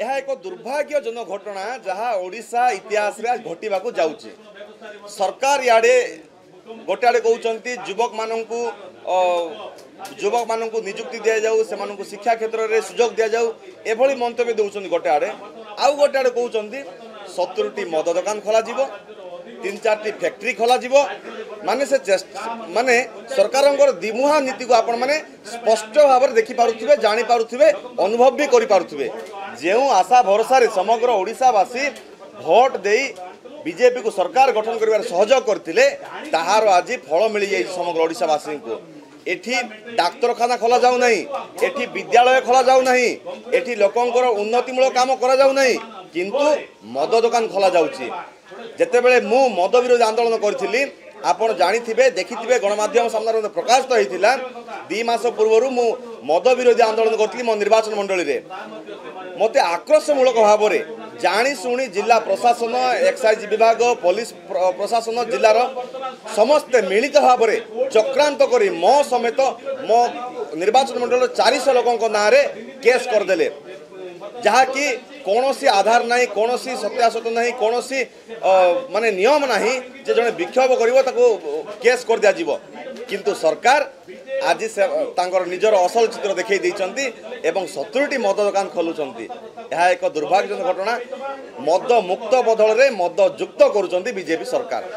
यह एक दुर्भाग्यजनक घटना जहाँ ओडिशा इतिहास रे घटवाक जाऊँगी। सरकार इे गोटे आड़े कहते युवक मान निजुक्ति दि जाऊ से शिक्षा क्षेत्र में सुजोग दि जाऊ एभली मंतव्य दौरान गोटे आड़े आउ गोटे आड़े कहते 70टी मद दुकान खोल 3-4टी फैक्ट्री खोल माने से माने सरकार दिमुहा नीति को आपण माने स्पष्ट भाव में देखिपे जापे अनुभव भी करें जो आशा भरोसा समग्र ओडिशावासी भोट दे बीजेपी को सरकार गठन कर सहयोग करते ताहार आज फल मिल जाए समग्र ओडिशावासी को। एठी डाक्तरखाना खोला जाऊ नहीं, एठी विद्यालय खोला जाऊ नहीं, एठी लोकंकर उन्नतिमूलक काम करा जाऊ नहीं, किंतु मद दुकान खोला जाउची। जेतेबेले मु मद विरोधी आंदोलन करथिली आपण जानिथिबे देखिथिबे गणमाध्यम सामने प्रकाशित होइथिला 2 मास पूर्व मु मद विरोधी आंदोलन करथिली मो निर्वाचन मंडली रे मते आक्रोशमूलक भाव में जाशुणी जिला प्रशासन एक्साइज विभाग पुलिस प्रशासन जिलार समस्ते मिलित भाव में चक्रांत करी मो समेत मो निर्वाचन मंडल 400 लोकों ना रे केस करदेले जहाँकि कौन सी आधार नहीं, कौन सी सत्यासत नहीं, कौन सी माने नियम नहीं जे जने विक्षोभ करिवो ताको केस कर दिया जीवो। किंतु सरकार आज से तांकर निजर असल चित्र देखै दैचंती एवं 70टी मद दुकान खोलुचंती। यह एक दुर्भाग्यजनक घटना। मद मुक्त बदल रे मद युक्त करूचंती बीजेपी सरकार।